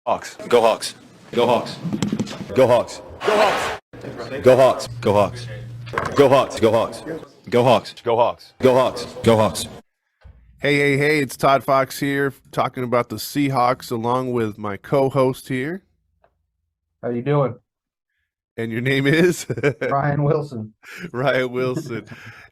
Hawks. Go Hawks. Go Hawks. Go Hawks. Go Hawks. Go Hawks. Go Hawks. Go Hawks. Go Hawks. Go Hawks. Go Hawks. Go Hawks. Go Hawks. Hey, it's Todd Fox here talking about the Seahawks along with my co-host here. How you doing? And your name is? Ryan Wilson. Ryan Wilson.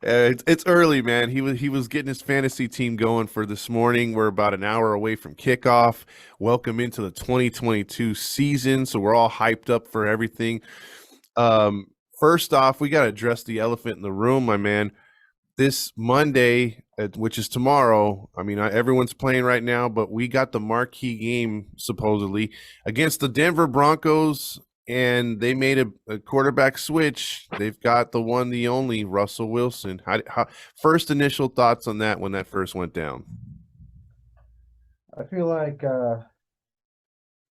It's early, man. He was getting his fantasy team going for this morning. We're about an hour away from kickoff. Welcome into the 2022 season, so we're all hyped up for everything. First off, we got to address the elephant in the room, my man. This Monday, which is tomorrow, I mean, everyone's playing right now, but we got the marquee game, supposedly, against the Denver Broncos, and they made a quarterback switch. They've got the one, the only, Russell Wilson. First initial thoughts on that when that first went down? I feel like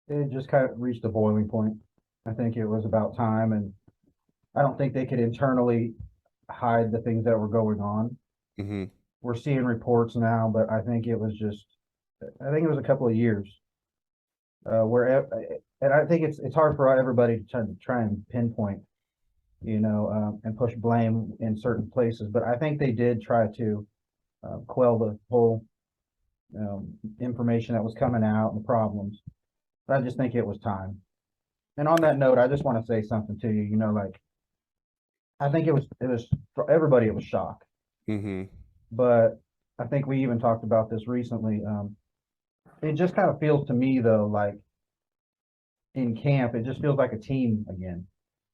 it just kind of reached a boiling point. I think it was about time, and I don't think they could internally hide the things that were going on. Mm-hmm. We're seeing reports now, but I think it was a couple of years and I think it's hard for everybody to try and pinpoint, and push blame in certain places. But I think they did try to quell the whole information that was coming out and the problems. But I just think it was time. And on that note, I just want to say something to you. I think it was for everybody. It was shock. Mm-hmm. But I think we even talked about this recently. It just kind of feels to me, though, like in camp, it just feels like a team again.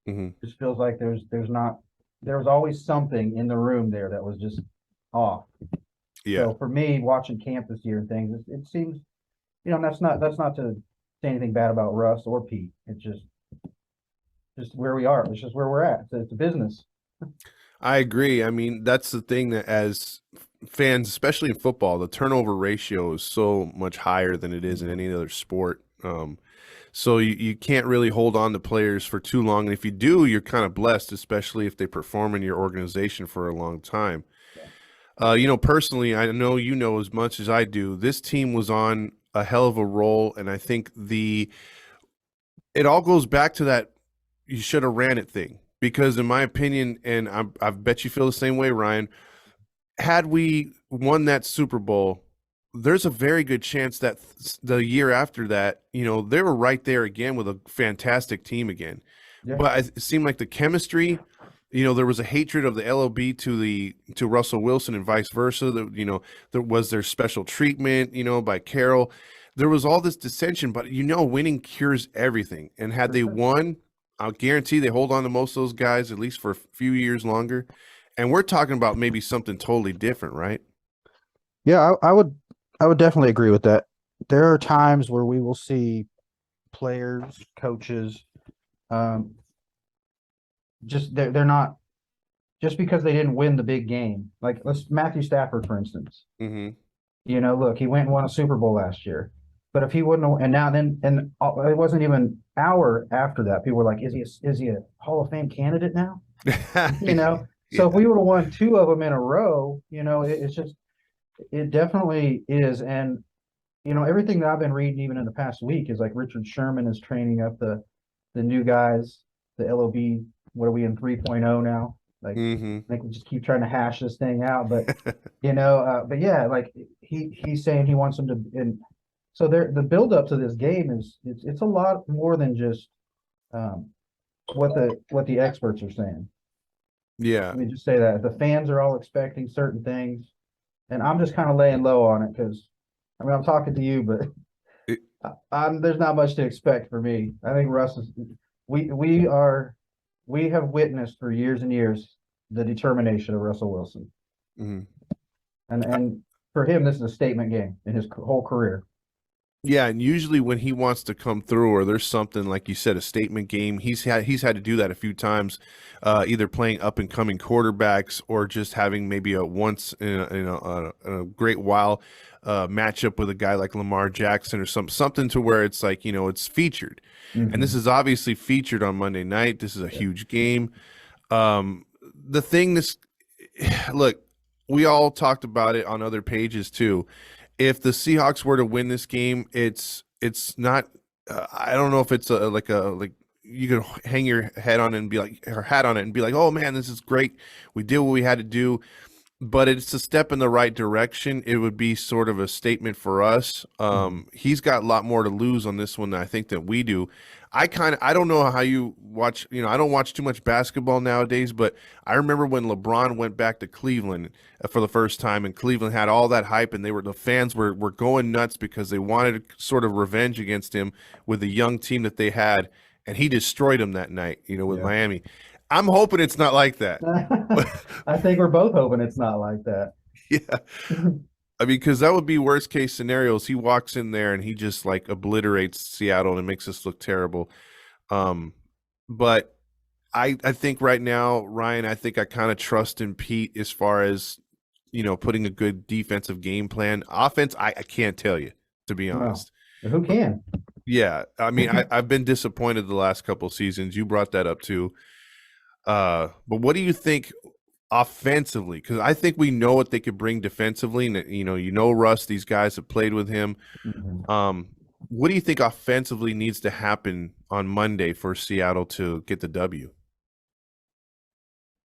Mm-hmm. It just feels like there was always something in the room there that was just off. Yeah. So for me, watching camp this year and things, it seems, that's not to say anything bad about Russ or Pete. It's just where we are. It's just where we're at. It's a business. I agree. I mean, that's the thing that as fans, especially in football, the turnover ratio is so much higher than it is in any other sport. So you can't really hold on to players for too long. And if you do, you're kind of blessed, especially if they perform in your organization for a long time. Personally, I know as much as I do, this team was on a hell of a roll. And I think it all goes back to that you should have ran it thing. Because in my opinion, and I bet you feel the same way, Ryan, had we won that Super Bowl, there's a very good chance that the year after that, they were right there again with a fantastic team again. Yeah. But it seemed like the chemistry, there was a hatred of the LOB to Russell Wilson and vice versa. There was their special treatment, by Carroll. There was all this dissension, but winning cures everything. And had they won, I'll guarantee they hold on to most of those guys at least for a few years longer. And we're talking about maybe something totally different, right? Yeah, I would definitely agree with that. There are times where we will see players, coaches, they're not just because they didn't win the big game. Like Matthew Stafford, for instance. Mm-hmm. Look, he went and won a Super Bowl last year. But if he wouldn't, and it wasn't even an hour after that, people were like, "Is he a Hall of Fame candidate now?" Yeah. So if we would have won two of them in a row, it definitely is. And everything that I've been reading, even in the past week, is like Richard Sherman is training up the new guys, the LOB. What are we in 3.0 now? Like, mm-hmm. I think we just keep trying to hash this thing out, but but yeah, like he's saying he wants them to. And so the build up to this game is it's a lot more than just what the experts are saying. Yeah. Let me just say that the fans are all expecting certain things, and I'm just kind of laying low on it because, I'm talking to you, but there's not much to expect for me. I think Russ is. We have witnessed for years and years the determination of Russell Wilson, mm-hmm. and for him, this is a statement game in his whole career. Yeah, and usually when he wants to come through, or there's something like you said, a statement game, he's had to do that a few times, either playing up and coming quarterbacks or just having maybe a once in a great while matchup with a guy like Lamar Jackson or something to where it's like it's featured, mm-hmm. And this is obviously featured on Monday night. This is a huge game. Look, we all talked about it on other pages too. If the Seahawks were to win this game, it's not I don't know if it's like you can hang your head on it and be like, or hat on it and be like, oh man, this is great. We did what we had to do, but it's a step in the right direction. It would be sort of a statement for us. He's got a lot more to lose on this one than I think that we do. I don't know how you watch, I don't watch too much basketball nowadays, but I remember when LeBron went back to Cleveland for the first time, and Cleveland had all that hype, and the fans were going nuts because they wanted sort of revenge against him with the young team that they had, and he destroyed them that night, with Miami. I'm hoping it's not like that. I think we're both hoping it's not like that. Yeah. I mean, because that would be worst case scenarios. He walks in there and he just like obliterates Seattle and makes us look terrible. But I think right now, Ryan, I think I kind of trust in Pete as far as, putting a good defensive game plan. Offense, I can't tell you, to be honest. Well, who can? Yeah. I mean, I've been disappointed the last couple of seasons. You brought that up too. But what do you think offensively? Because I think we know what they could bring defensively. And, Russ, these guys have played with him. What do you think offensively needs to happen on Monday for Seattle to get the W?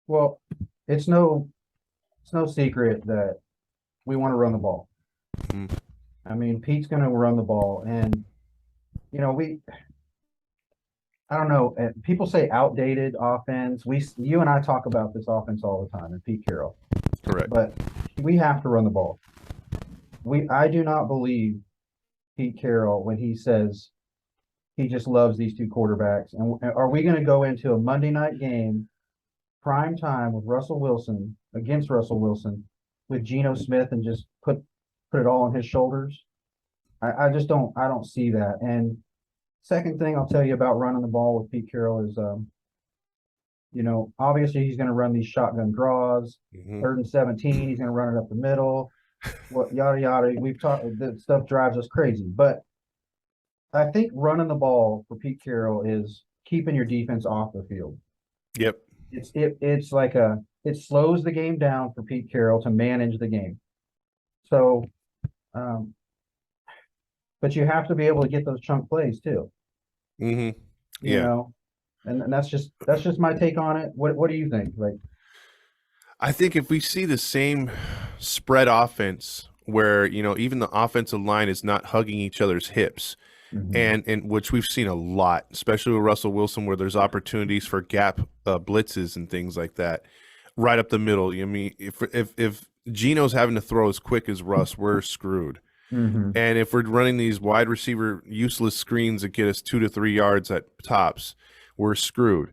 Well, it's no secret that we want to run the ball. I mean, Pete's going to run the ball, and I don't know. People say outdated offense. You and I talk about this offense all the time, and Pete Carroll. Correct. But we have to run the ball. I do not believe Pete Carroll when he says he just loves these two quarterbacks. And are we going to go into a Monday night game, prime time with Russell Wilson against Russell Wilson, with Geno Smith, and just put it all on his shoulders? I just don't. I don't see that. And second thing I'll tell you about running the ball with Pete Carroll is, obviously he's going to run these shotgun draws, 3rd and 17. He's going to run it up the middle. What yada yada. We've talked. That stuff drives us crazy, but I think running the ball for Pete Carroll is keeping your defense off the field. Yep. It's like it slows the game down for Pete Carroll to manage the game. So, but you have to be able to get those chunk plays too. Yeah. And that's just my take on it. What do you think? Like, I think if we see the same spread offense where, even the offensive line is not hugging each other's hips, and which we've seen a lot, especially with Russell Wilson, where there's opportunities for gap blitzes and things like that right up the middle. I mean, if Geno's having to throw as quick as Russ, we're screwed. And if we're running these wide receiver useless screens that get us 2 to 3 yards at tops, we're screwed.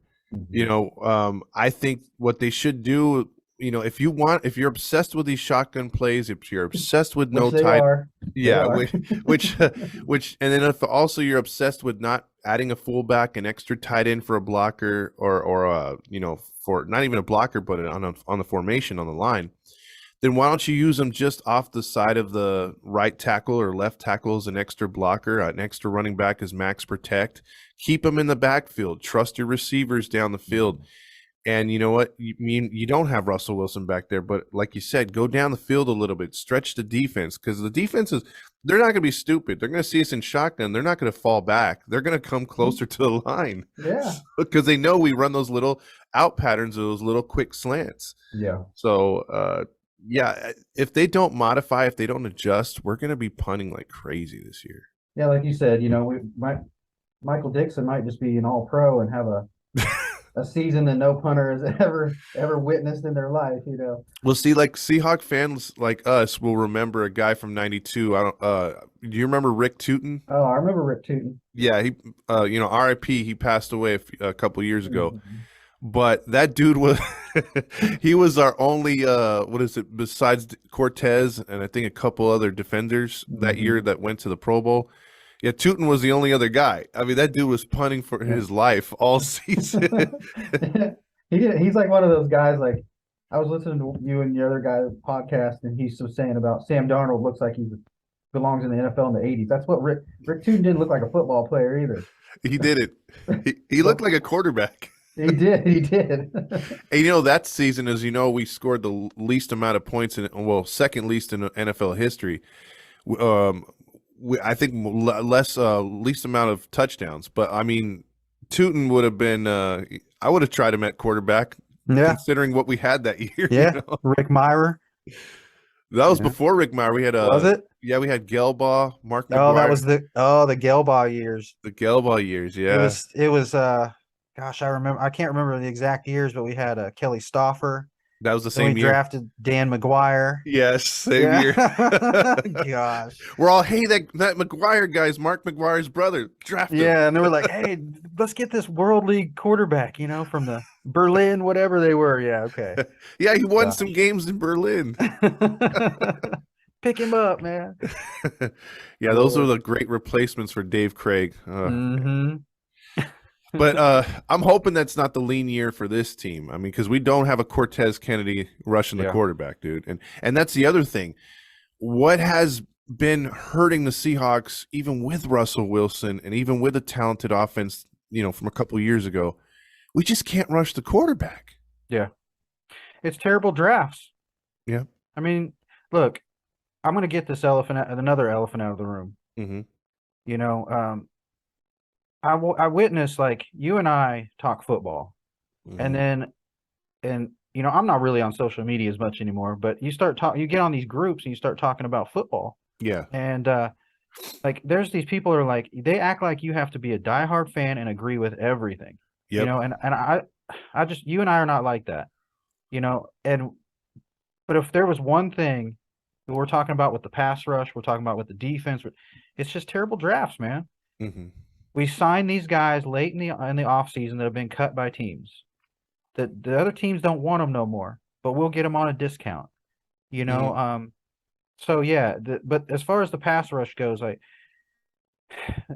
I think what they should do, if you're obsessed with these shotgun plays, if you're obsessed with no tight, which and then if also you're obsessed with not adding a fullback, an extra tight end for a blocker, or for not even a blocker, but on the formation on the line, then why don't you use them just off the side of the right tackle or left tackle as an extra blocker, an extra running back as max protect? Keep them in the backfield. Trust your receivers down the field. And you know what? You don't have Russell Wilson back there, but like you said, go down the field a little bit, stretch the defense, because the defenses, they're not going to be stupid. They're going to see us in shotgun. They're not going to fall back. They're going to come closer to the line. Yeah. Because they know we run those little out patterns, those little quick slants. Yeah. So, if they don't modify, if they don't adjust, we're going to be punting like crazy this year. Yeah, like you said, Michael Dixon might just be an all-pro and have a season that no punter has ever witnessed in their life. Well, see, like Seahawk fans like us will remember a guy from '92. Do you remember Rick Tootin? Oh, I remember Rick Tootin. Yeah, he, R.I.P. He passed away a couple years ago. But that dude was he was our only besides Cortez and I think a couple other defenders that year that went to the Pro Bowl. Yeah, Tootin was the only other guy. I mean, that dude was punting for his life all season. He's like one of those guys. Like, I was listening to you and the other guy's podcast, and he's saying about Sam Darnold looks like he belongs in the NFL in the '80s. That's what Rick Tootin didn't look like a football player either. He didn't. He looked like a quarterback. He did. And that season, as you know, we scored the least amount of points second least in NFL history. I think least amount of touchdowns. But I mean, Tootin would have been. I would have tried him at quarterback, Yeah. considering what we had that year. Yeah. You know? Rick Meyer. That was Yeah. before Rick Meyer. We had Was it? Yeah, we had Gelbaugh, Mark Oh, that McGuire, was the Gelbaugh years. the Gelbaugh years. Yeah, It was gosh, I can't remember the exact years, but we had Kelly Stoffer. that was the Then we same year. drafted Dan McGuire. Yes, same year. Gosh. We're all, hey, that McGuire guy's Mark McGuire's brother. Draft him. Yeah, and they were like, hey, let's get this World League quarterback, from the Berlin, whatever they were. Yeah, okay. Yeah, he won some games in Berlin. Pick him up, man. Yeah, those are the great replacements for Dave Craig. Mm-hmm. But I'm hoping that's not the lean year for this team. I mean, because we don't have a Cortez Kennedy rushing the quarterback, dude. And that's the other thing. What has been hurting the Seahawks, even with Russell Wilson and even with a talented offense, from a couple years ago, we just can't rush the quarterback. Yeah. It's terrible drafts. Yeah. I mean, look, I'm going to get this another elephant out of the room. Mm-hmm. I witnessed, like, you and I talk football, Mm-hmm. and I'm not really on social media as much anymore, but you get on these groups and you start talking about football. Yeah. And like, there's these people who are like, they act like you have to be a diehard fan and agree with everything. Yep. And I just, you and I are not like that. But if there was one thing that we're talking about with the pass rush, we're talking about with the defense, it's just terrible drafts, man. Mm-hmm. We signed these guys late in the offseason that have been cut by teams. The other teams don't want them no more, but we'll get them on a discount. So yeah, but as far as the pass rush goes,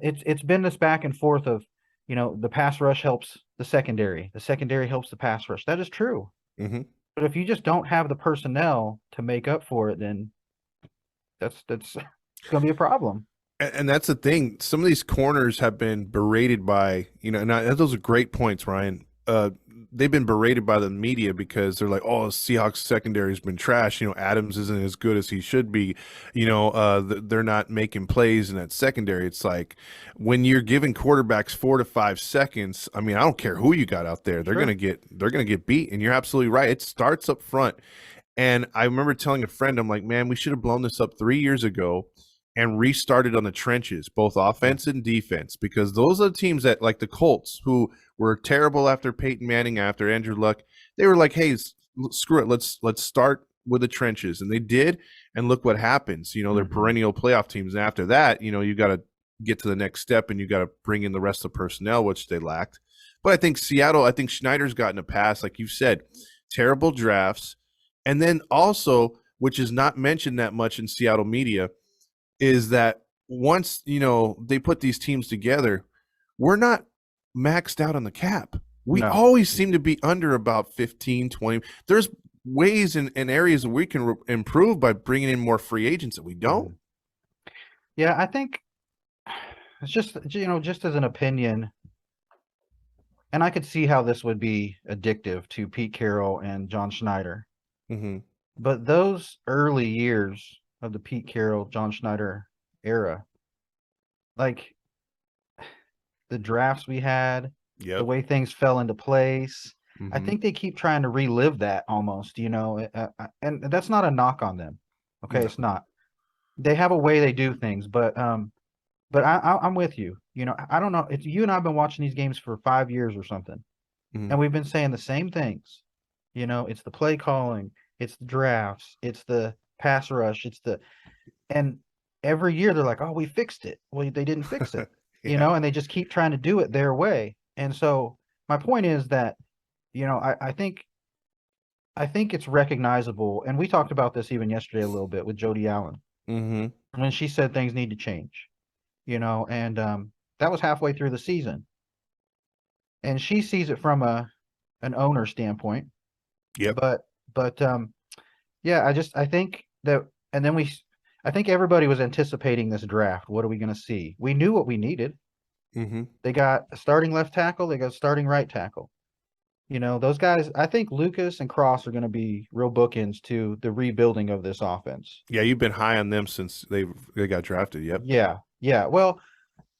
it's been this back and forth of, the pass rush helps the secondary helps the pass rush. That is true. Mm-hmm. But if you just don't have the personnel to make up for it, then that's going to be a problem. And that's the thing. Some of these corners have been berated by, and those are great points, Ryan. They've been berated by the media because they're like, oh, Seahawks secondary has been trash. Adams isn't as good as he should be. They're not making plays in that secondary. It's like, when you're giving quarterbacks 4 to 5 seconds, I mean, I don't care who you got out there. They're gonna get beat. And you're absolutely right. It starts up front. And I remember telling a friend, I'm like, man, we should have blown this up 3 years ago and restarted on the trenches, both offense and defense, because those are the teams that, like the Colts, who were terrible after Peyton Manning, after Andrew Luck, they were like, hey, screw it, let's start with the trenches. And they did, and look what happens. They're perennial playoff teams. And after that, you got to get to the next step, and you got to bring in the rest of the personnel, which they lacked. But I think Schneider's gotten a pass, like you said, terrible drafts. And then also, which is not mentioned that much in Seattle media, is that once, they put these teams together, we're not maxed out on the cap. We always seem to be under about 15, 20. There's ways and areas that we can improve by bringing in more free agents that we don't. Yeah, I think it's just, just as an opinion, and I could see how this would be addictive to Pete Carroll and John Schneider. Mm-hmm. But those early years of the Pete Carroll, John Schneider era, like the drafts we had, the way things fell into place, I think they keep trying to relive that almost, and that's not a knock on them. Okay, it's not. They have a way they do things, but I'm with you. I don't know. It's you and I've been watching these games for 5 years or something, and we've been saying the same things. It's the play calling, it's the drafts, it's the pass rush, and every year they're like, oh, we fixed it. Well, they didn't fix it, and they just keep trying to do it their way. And so my point is that, I think it's recognizable. And we talked about this even yesterday a little bit with Jody Allen. Mm-hmm. When she said things need to change, and that was halfway through the season. And she sees it from an owner standpoint. Yeah. But yeah, I think that, and then I think everybody was anticipating this draft. What are we going to see? We knew what we needed. Mm-hmm. They got a starting left tackle. They got a starting right tackle. Those guys, I think Lucas and Cross are going to be real bookends to the rebuilding of this offense. Yeah, you've been high on them since they got drafted. Yep. Yeah. Yeah. Well,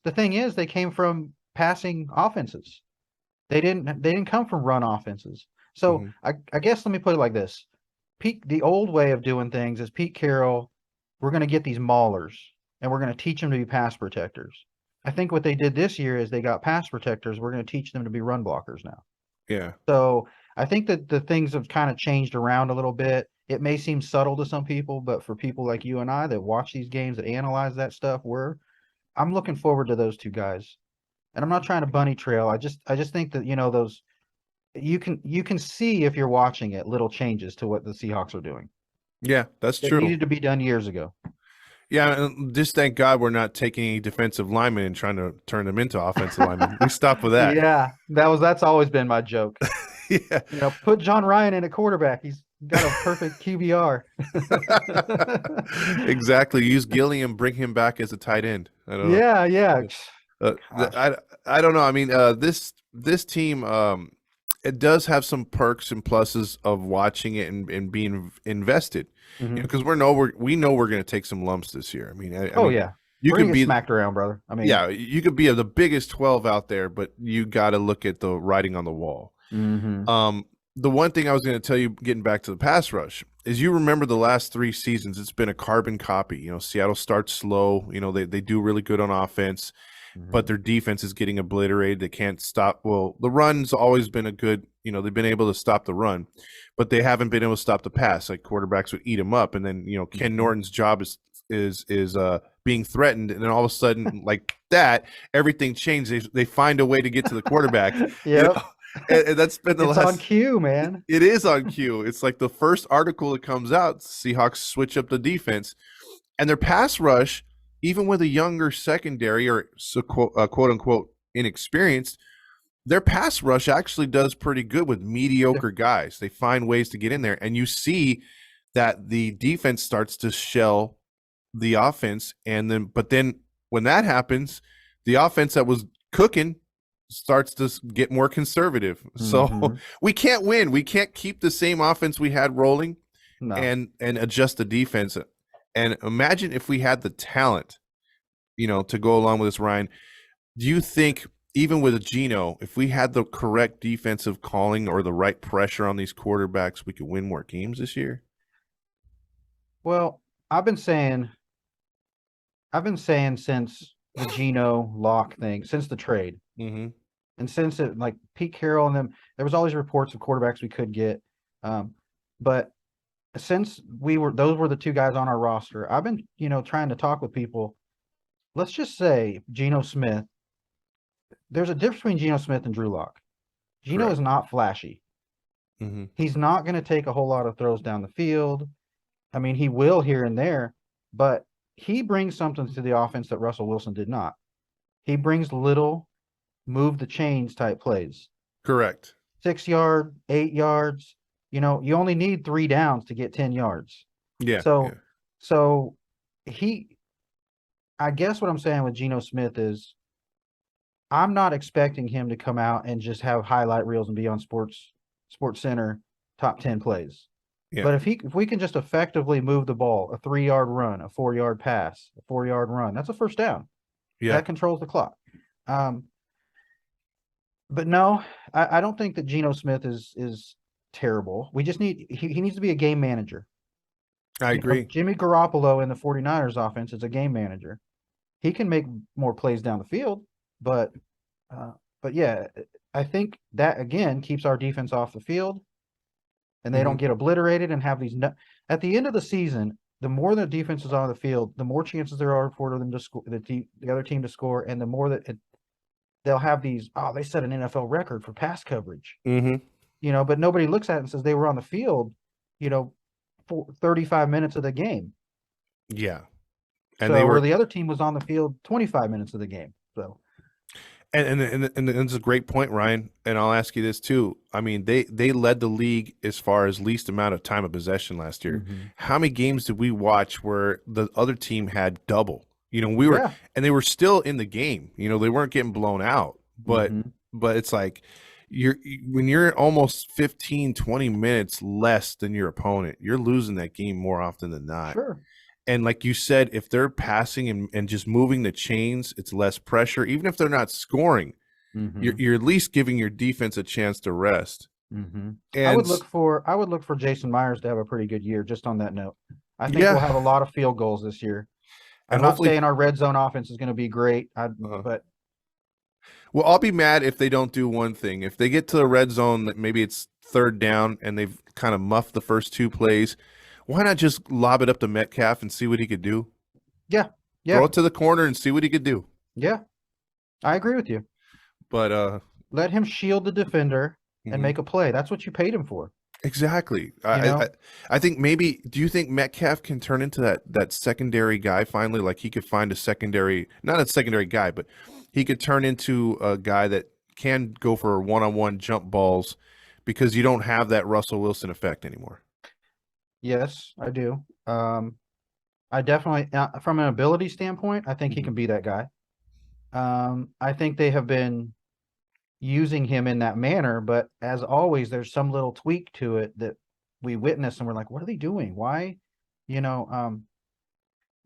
the thing is they came from passing offenses. They didn't come from run offenses. So I guess let me put it like this. The old way of doing things is Pete Carroll, we're going to get these maulers and we're going to teach them to be pass protectors. I think what they did this year is they got pass protectors. We're going to teach them to be run blockers now. Yeah. So I think that the things have kind of changed around a little bit. It may seem subtle to some people, but for people like you and I that watch these games, that analyze that stuff, I'm looking forward to those two guys. And I'm not trying to bunny trail. I just think that, those you can see if you're watching it, little changes to what the Seahawks are doing. Yeah, that's It true. needed to be done years ago. Yeah, and just thank God we're not taking any defensive linemen and trying to turn them into offensive linemen. We stopped with that. Yeah, that's always been my joke. Yeah. Put John Ryan in a quarterback. He's got a perfect QBR. Exactly. Use Gilliam, bring him back as a tight end. I don't know. Yeah. I don't know. I mean, this team, it does have some perks and pluses of watching it and being invested. Because we know we're going to take some lumps this year. I mean, yeah, you could be smacked around, brother. I mean, yeah, you could be the biggest 12 out there, but you got to look at the writing on the wall. The one thing I was going to tell you, getting back to the pass rush, is you remember the last 3 seasons, it's been a carbon copy. Seattle starts slow. They do really good on offense, but their defense is getting obliterated. They can't stop. Well, the run's always been a good, they've been able to stop the run, but they haven't been able to stop the pass. Like quarterbacks would eat them up. And then, Ken Norton's job is being threatened. And then all of a sudden, like that, everything changed. They find a way to get to the quarterback. Yep. And that's been the it's last. on cue, man. It is on cue. It's like the first article that comes out, Seahawks switch up the defense, and their pass rush, even with a younger secondary or quote unquote inexperienced, their pass rush actually does pretty good with mediocre guys. They find ways to get in there, and you see that the defense starts to shell the offense, but then when that happens, the offense that was cooking starts to get more conservative. So we can't win. We can't keep the same offense we had rolling and adjust the defense. And imagine if we had the talent, to go along with this, Ryan. Do you think even with Geno, if we had the correct defensive calling or the right pressure on these quarterbacks, we could win more games this year? Well, I've been saying since the Geno Lock thing, since the trade. And since it, like Pete Carroll and them, there was always reports of quarterbacks we could get. But since those were the 2 guys on our roster, I've been, trying to talk with people. Let's just say Geno Smith. There's a difference between Geno Smith and Drew Lock. Geno is not flashy. He's not going to take a whole lot of throws down the field. I mean, he will here and there, but he brings something to the offense that Russell Wilson did not. He brings little move the chains type plays. Correct. 6 yard, 8 yards. You only need 3 downs to get 10 yards. Yeah. So I guess what I'm saying with Geno Smith is I'm not expecting him to come out and just have highlight reels and be on Sports Center top 10 plays. Yeah. But if we can just effectively move the ball, a 3-yard run, a 4-yard pass, a 4-yard run, that's a first down. Yeah. That controls the clock. But no, I don't think that Geno Smith is terrible. We just he needs to be a game manager. I agree. Jimmy Garoppolo in the 49ers offense is a game manager. He can make more plays down the field, but yeah, I think that again keeps our defense off the field, and they don't get obliterated and have these. At the end of the season, the more the defense is on the field, the more chances there are for them to score, the other team to score, and the more that they'll have these. Oh, they set an NFL record for pass coverage. But nobody looks at it and says they were on the field, for 35 minutes of the game. Yeah. And where the other team was on the field 25 minutes of the game. So, and it's a great point, Ryan. And I'll ask you this too. I mean, they led the league as far as least amount of time of possession last year. How many games did we watch where the other team had double? We were, and they were still in the game. They weren't getting blown out. But it's like, when you're almost 15, 20 minutes less than your opponent, you're losing that game more often than not. Sure. And like you said, if they're passing and just moving the chains, it's less pressure. Even if they're not scoring, you're at least giving your defense a chance to rest. I would And look for Jason Myers to have a pretty good year. Just on that note, I think Yeah. we'll have a lot of field goals this year. I'm And not hopefully- saying our red zone offense is going to be great, but well, I'll be mad if they don't do one thing. If they get to the red zone, that maybe it's third down and they've kind of muffed the first two plays, why not just lob it up to Metcalf and see what he could do? yeah, Throw it to the corner and see what he could do. yeah, I agree with you. But Let him shield the defender and make a play. That's what you paid him for. exactly. know? I think maybe. Do you think Metcalf can turn into that secondary guy finally? Like he could find a secondary, not a secondary guy, but he could turn into a guy that can go for one-on-one jump balls because you don't have that Russell Wilson effect anymore. Yes, I do. I definitely, from an ability standpoint, I think he can be that guy. I think they have been using him in that manner, but as always, there's some little tweak to it that we witness and we're like, what are they doing? Why?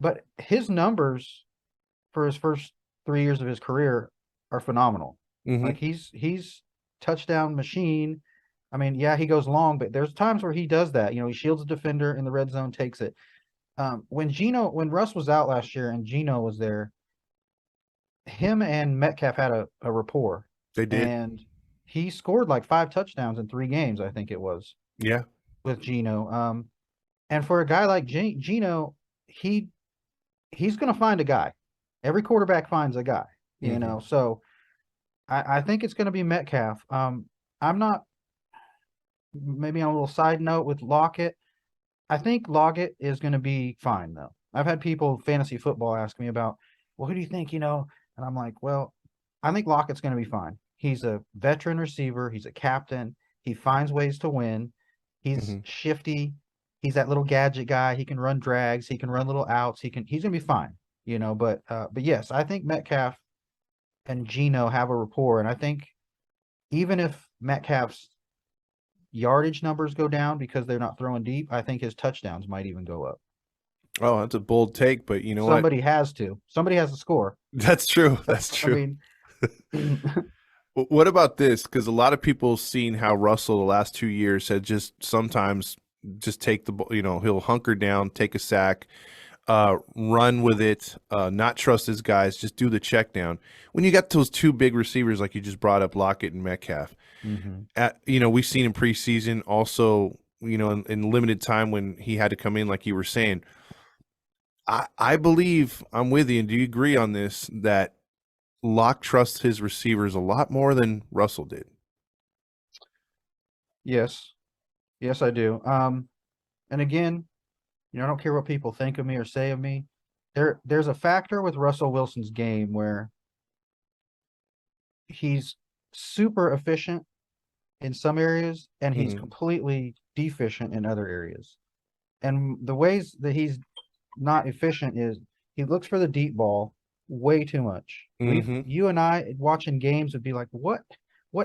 But his numbers for his first 3 years of his career are phenomenal. Like he's touchdown machine. I mean, yeah, he goes long, but there's times where he does that. He shields a defender in the red zone, takes it. When Russ was out last year and Geno was there, him and Metcalf had a rapport. They did. And he scored like 5 touchdowns in 3 games, I think it was. Yeah. With Geno. And for a guy like Geno, he's going to find a guy. Every quarterback finds a guy, you know. So I think it's going to be Metcalf. I'm not, maybe on a little side note with Lockett, I think Lockett is going to be fine, though. I've had people fantasy football ask me about, well, who do you think, And I'm like, well, I think Lockett's going to be fine. He's a veteran receiver. He's a captain. He finds ways to win. He's shifty. He's that little gadget guy. He can run drags. He can run little outs. He's going to be fine, But yes, I think Metcalf and Geno have a rapport, and I think even if Metcalf's yardage numbers go down because they're not throwing deep, I think his touchdowns might even go up. Oh, that's a bold take, but you know Somebody has to. Somebody has to score. That's true. That's true. I mean, what about this? Because a lot of people seen how Russell the last 2 years had just sometimes just take the ball, he'll hunker down, take a sack, run with it, not trust his guys, just do the check down. When you got those 2 big receivers like you just brought up, Lockett and Metcalf, we've seen in preseason also, in limited time when he had to come in, like you were saying. I believe I'm with you, and do you agree on this, that Locke trusts his receivers a lot more than Russell did? Yes, I do. And again, I don't care what people think of me or say of me. There's a factor with Russell Wilson's game where he's super efficient in some areas and he's completely deficient in other areas. And the ways that he's not efficient is he looks for the deep ball way too much. You and I watching games would be like, what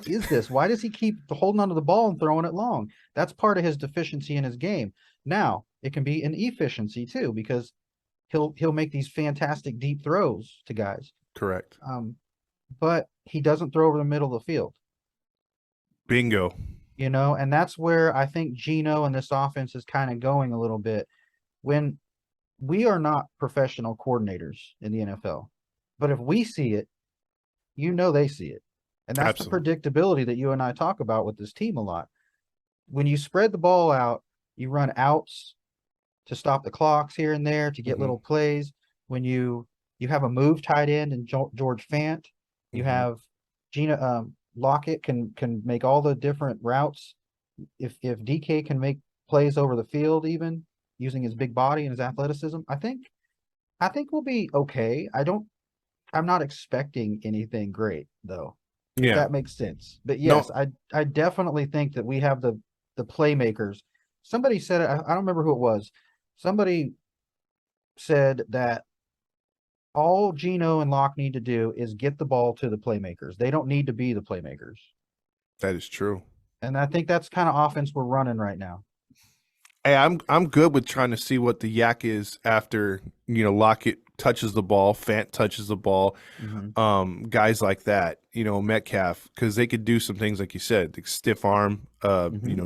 is this? Why does he keep holding onto the ball and throwing it long? That's part of his deficiency in his game. Now, it can be an efficiency too, because he'll make these fantastic deep throws to guys. Correct. But he doesn't throw over the middle of the field. Bingo. And that's where I think Geno and this offense is kind of going a little bit. When we are not professional coordinators in the NFL, but if we see it, they see it. And that's Absolutely. the predictability that you and I talk about with this team a lot. When you spread the ball out, you run outs to stop the clocks here and there to get little plays. When you have a move tight end and George Fant, you have Lockett can make all the different routes. If DK can make plays over the field, even using his big body and his athleticism, I think we'll be okay. I'm not expecting anything great though. Yeah, if that makes sense. But yes, no. I definitely think that we have the playmakers. Somebody said it, I don't remember who it was. Somebody said that all Geno and Locke need to do is get the ball to the playmakers. They don't need to be the playmakers. That is true. And I think that's kind of offense we're running right now. Hey, I'm good with trying to see what the yak is after, Lockett touches the ball, Fant touches the ball, guys like that, Metcalf, because they could do some things like you said, like stiff arm,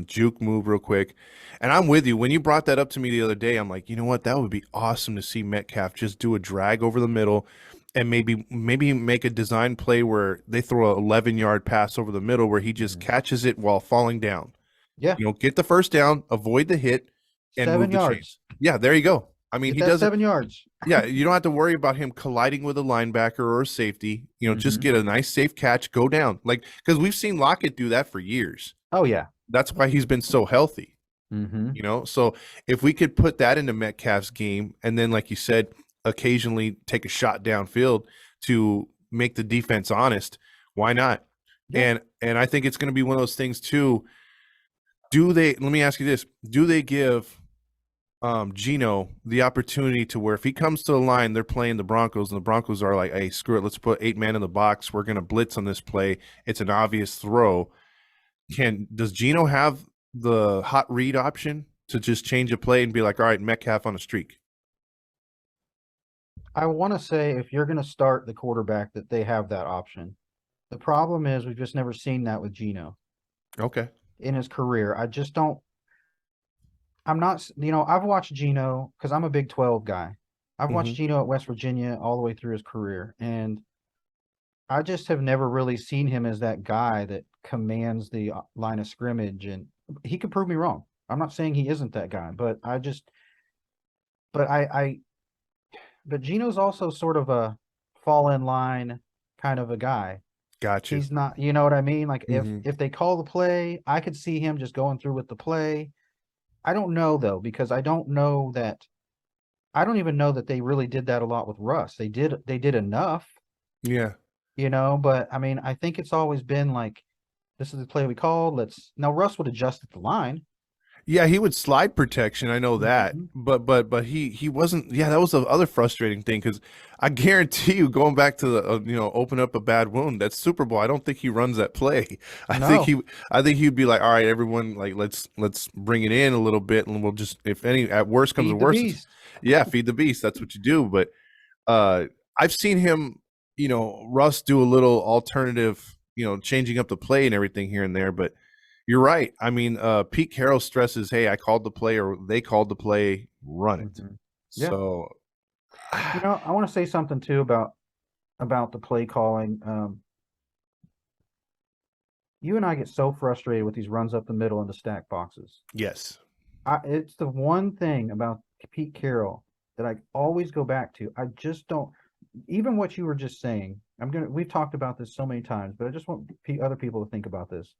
juke move real quick. And I'm with you. When you brought that up to me the other day, I'm like, you know what? That would be awesome to see Metcalf just do a drag over the middle and maybe make a design play where they throw an 11-yard pass over the middle where he just catches it while falling down. Yeah. Get the first down, avoid the hit, and 7 move the yards. chains. Yeah, there you go. I mean, Get he that does 7 yards. Yeah, you don't have to worry about him colliding with a linebacker or a safety. Just get a nice safe catch, go down. Like, because we've seen Lockett do that for years. Oh yeah. That's why he's been so healthy. Mm-hmm. So if we could put that into Metcalf's game, and then, like you said, occasionally take a shot downfield to make the defense honest, why not? Yeah. And I think it's going to be one of those things too. Let me ask you this. Do they give Geno the opportunity to where if he comes to the line, they're playing the Broncos, and the Broncos are like, hey, screw it, let's put 8 men in the box. We're going to blitz on this play. It's an obvious throw. Does Geno have the hot read option to just change a play and be like, all right, Metcalf on a streak? I want to say if you're going to start the quarterback that they have that option. The problem is we've just never seen that with Geno. Okay. In his career. I just don't I'm not, I've watched Geno because I'm a Big 12 guy. I've watched Geno at West Virginia all the way through his career, and I just have never really seen him as that guy that commands the line of scrimmage, and he could prove me wrong. I'm not saying he isn't that guy, but but Geno's also sort of a fall in line kind of a guy. Gotcha. He's not, you know what I mean? Like if they call the play, I could see him just going through with the play. I don't know though, because I don't even know that they really did that a lot with Russ. They did enough. Yeah. But I mean, I think it's always been like, this is the play we called. Now Russ would adjust at the line. Yeah, he would slide protection. I know that, but he wasn't. Yeah, that was the other frustrating thing because I guarantee you, going back to the open up a bad wound, that Super Bowl. I don't think he runs that play. I think he'd be like, all right, everyone, like let's bring it in a little bit, and we'll just if any at worst comes to worst, feed the beast. That's what you do. But I've seen him, Russ do a little alternative, changing up the play and everything here and there, but. You're right. I mean, Pete Carroll stresses, hey, I called the play or they called the play, run it. Yeah. So, I want to say something too about the play calling. You and I get so frustrated with these runs up the middle in the stack boxes. yes. It's the one thing about Pete Carroll that I always go back to. I just don't, even what you were just saying, we've talked about this so many times, but I just want other people to think about this.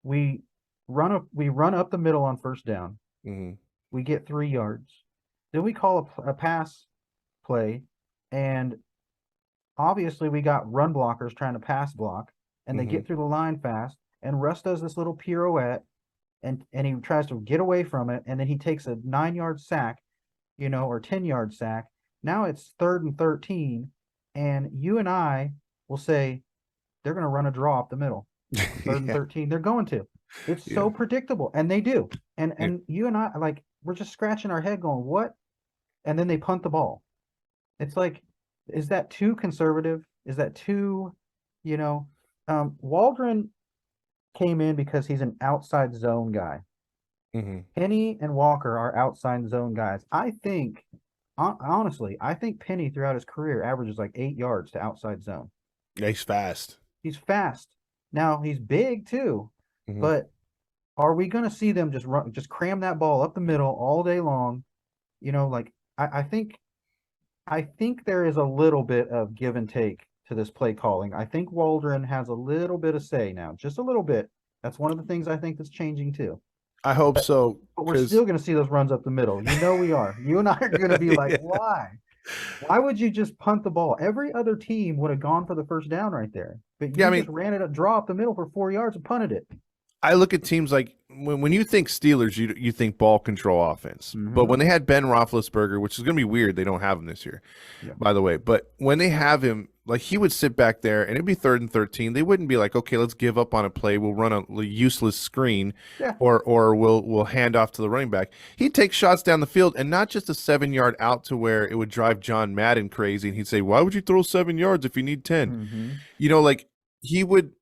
We run up the middle on first down. We get 3 yards. Then we call a pass play, and obviously we got run blockers trying to pass block, and they get through the line fast. And Russ does this little pirouette, and he tries to get away from it, and then he takes a 9-yard sack, or 10-yard sack. Now it's 3rd and 13, and you and I will say they're going to run a draw up the middle. 3rd and 13, they're going to. It's so predictable, and they do. And you and I, like, we're just scratching our head going, what? And then they punt the ball. It's like, is that too conservative? Is that too, Waldron came in because he's an outside zone guy. Penny and Walker are outside zone guys. I think, honestly, Penny throughout his career averages like 8 yards to outside zone. Yeah, he's fast. He's fast. Now he's big too, but are we going to see them just cram that ball up the middle all day long? I think there is a little bit of give and take to this play calling. I think Waldron has a little bit of say now, just a little bit. That's one of the things I think that's changing too. I hope so. But we're still going to see those runs up the middle. We are. You and I are going to be like, why? Why would you just punt the ball? Every other team would have gone for the first down right there. But you just ran it a draw up the middle for 4 yards and punted it. I look at teams like when you think Steelers, you think ball control offense. But when they had Ben Roethlisberger, which is going to be weird, they don't have him this year, by the way. But when they have him, like he would sit back there and it'd be 3rd and 13. They wouldn't be like, okay, let's give up on a play. We'll run a useless screen, Yeah. or we'll hand off to the running back. He'd take shots down the field, and not just a 7-yard out to where it would drive John Madden crazy. And he'd say, "Why would you throw 7 yards if you need 10?" Mm-hmm. You know, like he would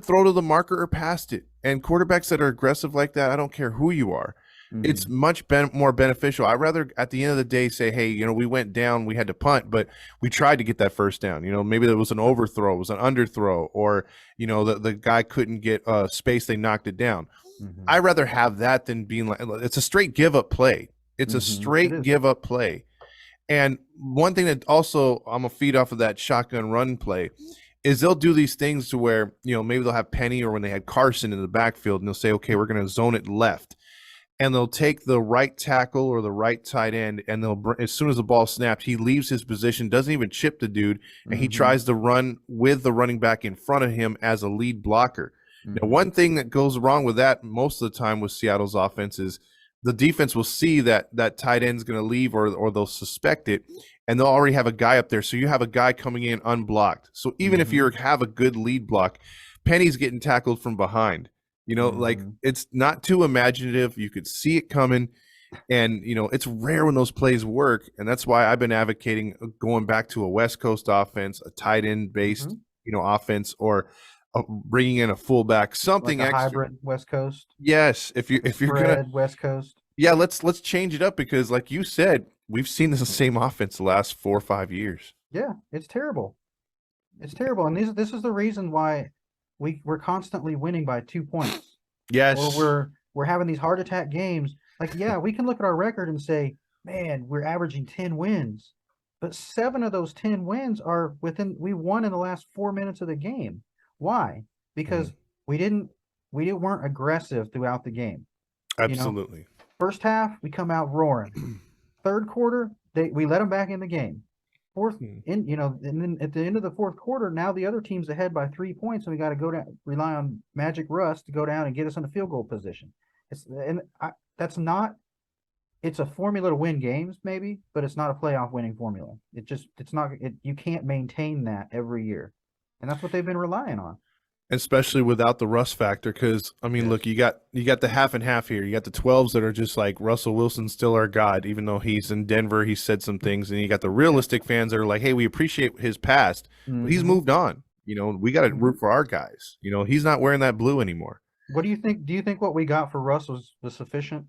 throw to the marker or past it. And quarterbacks that are aggressive like that, I don't care who you are. It's much more beneficial. I'd rather at the end of the day say, hey, you know, we went down, we had to punt, but we tried to get that first down. You know, maybe there was an overthrow, it was an underthrow, or, you know, the guy couldn't get space, they knocked it down. I'd rather have that than being like, it's a straight give up play. It's a straight give up play. And one thing that also I'm going to feed off of that shotgun run play is they'll do these things to where, you know, maybe they'll have Penny, or when they had Carson in the backfield, and they'll say, okay, we're going to zone it left. And they'll take the right tackle or the right tight end, and they'll, as soon as the ball snaps, he leaves his position, doesn't even chip the dude, and he tries to run with the running back in front of him as a lead blocker. Now, one thing that goes wrong with that most of the time with Seattle's offense is the defense will see that tight end's going to leave, or they'll suspect it, and they'll already have a guy up there. So you have a guy coming in unblocked. So even if you have a good lead block, Penny's getting tackled from behind. You know, like it's not too imaginative. You could see it coming, and, you know, it's rare when those plays work. And that's why I've been advocating going back to a West Coast offense, a tight end based, you know, offense, or bringing in a fullback, something like a extra. hybrid West Coast. Yes. If you're going to West Coast. Yeah. Let's change it up, because like you said, we've seen this same offense the last 4 or 5 years. Yeah. It's terrible. It's terrible. And this is the reason why we're constantly winning by 2 points. Yes. Or we're having these heart attack games. Like, yeah, we can look at our record and say, man, we're averaging 10 wins. But 7 of those 10 wins are we won in the last 4 minutes of the game. Why? Because we weren't aggressive throughout the game. Absolutely. You know, first half, we come out roaring. Third quarter, we let them back in the game. And then at the end of the fourth quarter, now the other team's ahead by 3 points, and we got to go down, rely on Magic Russ to go down and get us in a field goal position. It's a formula to win games, maybe, but it's not a playoff winning formula. You can't maintain that every year, and that's what they've been relying on. Especially without the Russ factor, because I mean, look, you got the half and half here. You got the 12s that are just like, Russell Wilson's still our god, even though he's in Denver. He said some things, and you got the realistic fans that are like, hey, we appreciate his past, but he's moved on. You know, we got to root for our guys. You know, he's not wearing that blue anymore. What do you think? Do you think what we got for Russ was sufficient?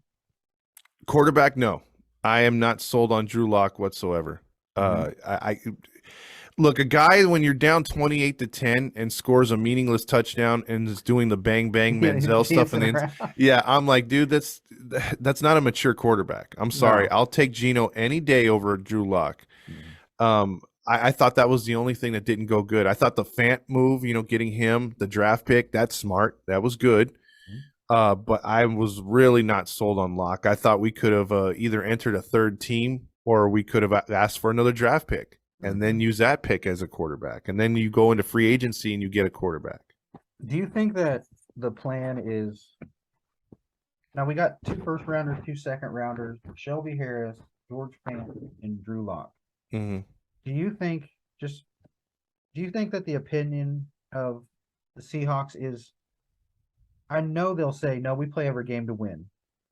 Quarterback, no. I am not sold on Drew Lock whatsoever. Look, a guy, when you're down 28-10 and scores a meaningless touchdown and is doing the bang bang Manziel stuff, I'm like, dude, that's not a mature quarterback. I'm sorry. No. I'll take Geno any day over Drew Lock. I thought that was the only thing that didn't go good. I thought the Fant move, you know, getting him the draft pick, that's smart. That was good. But I was really not sold on Lock. I thought we could have either entered a third team, or we could have asked for another draft pick and then use that pick as a quarterback. And then you go into free agency and you get a quarterback. Do you think that the plan is – now we got 2 first-rounders, 2 second-rounders, Shelby Harris, George Fant, and Drew Lock. Mm-hmm. Do you think that the opinion of the Seahawks is – I know they'll say, no, we play every game to win.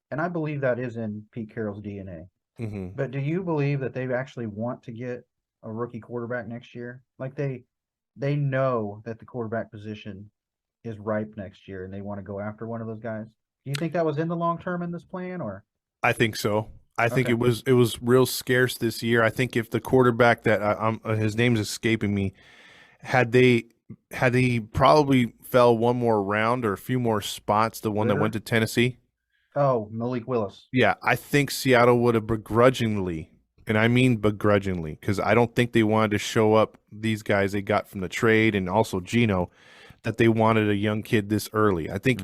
And I believe that is in Pete Carroll's DNA. Mm-hmm. But do you believe that they actually want to get a rookie quarterback next year? Like they know that the quarterback position is ripe next year, and they want to go after one of those guys. Do you think that was in the long term in this plan, or? I think so. I think it was real scarce this year. I think if the quarterback that his name's escaping me, had he probably fell one more round or a few more spots, the one that went to Tennessee. Oh, Malik Willis. Yeah, I think Seattle would have begrudgingly, and I mean begrudgingly, because I don't think they wanted to show up these guys they got from the trade and also Geno, that they wanted a young kid this early. I think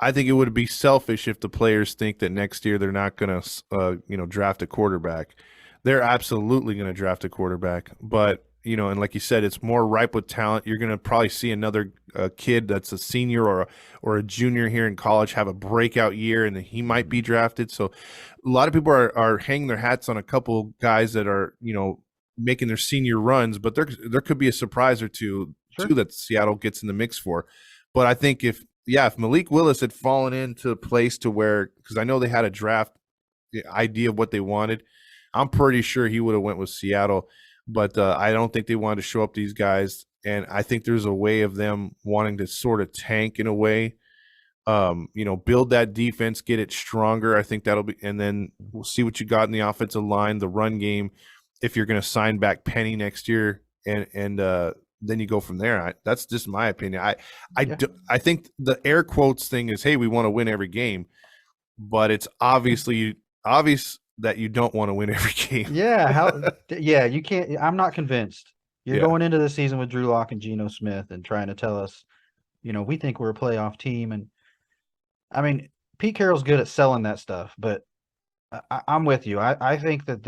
it would be selfish if the players think that next year they're not going to draft a quarterback. They're absolutely going to draft a quarterback, but and like you said, it's more ripe with talent. You're going to probably see another kid that's a senior or a junior here in college have a breakout year, and he might be drafted. So a lot of people are hanging their hats on a couple guys that are, making their senior runs, but there could be a surprise or two Sure. that Seattle gets in the mix for. But I think if Malik Willis had fallen into a place to where, because I know they had a draft idea of what they wanted, I'm pretty sure he would have went with Seattle. But I don't think they wanted to show up these guys, and I think there's a way of them wanting to sort of tank in a way. Build that defense, get it stronger. I think that'll be, and then we'll see what you got in the offensive line, the run game. If you're going to sign back Penny next year, and then you go from there. That's just my opinion. I think the air quotes thing is, hey, we want to win every game, but it's obvious that you don't want to win every game. Yeah, you can't. I'm not convinced. You're going into the season with Drew Lock and Geno Smith and trying to tell us, we think we're a playoff team. And I mean, Pete Carroll's good at selling that stuff, but I'm with you. I think that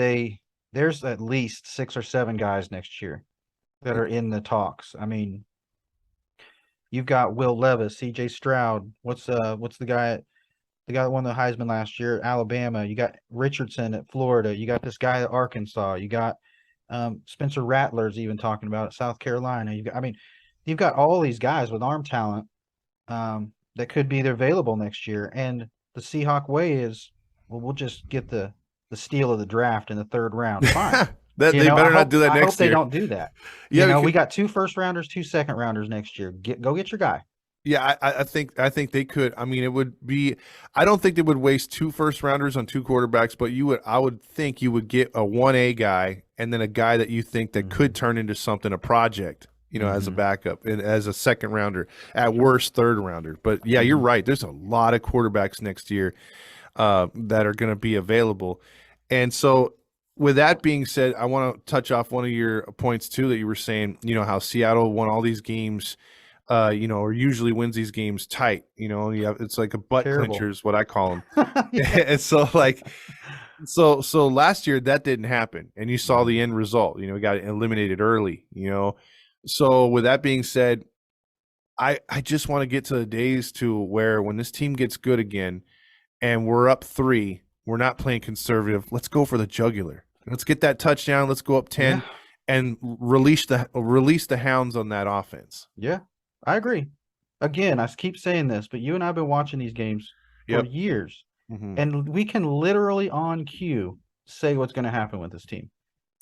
there's at least 6 or 7 guys next year that are in the talks. I mean, you've got Will Levis, C.J. Stroud. What's the guy that won the Heisman last year, Alabama. You got Richardson at Florida. You got this guy at Arkansas. You got Spencer Rattler's even talking about it, South Carolina. You've got all these guys with arm talent that could be available next year. And the Seahawk way is, well, we'll just get the steal of the draft in the 3rd round. Fine. They better not do that next year. I hope they don't do that. We got 2 first-rounders, 2 second-rounders next year. Go get your guy. Yeah, I think they could. I mean, it would be. I don't think they would waste 2 first-rounders on 2 quarterbacks, but I would think you would get a 1A guy and then a guy that you think that could turn into something, a project, as a backup and as a second-rounder, at worst 3rd-rounder. But yeah, you're right. There's a lot of quarterbacks next year that are going to be available, and so. With that being said, I want to touch off one of your points too that you were saying, how Seattle won all these games, or usually wins these games tight. It's like a butt clincher is what I call them. And so so last year that didn't happen, and you saw the end result. We got eliminated early. So with that being said, I just want to get to the days to where when this team gets good again, and we're up 3. We're not playing conservative. Let's go for the jugular. Let's get that touchdown. Let's go up 10 and release the hounds on that offense. Yeah, I agree. Again, I keep saying this, but you and I have been watching these games for years, and we can literally on cue say what's going to happen with this team.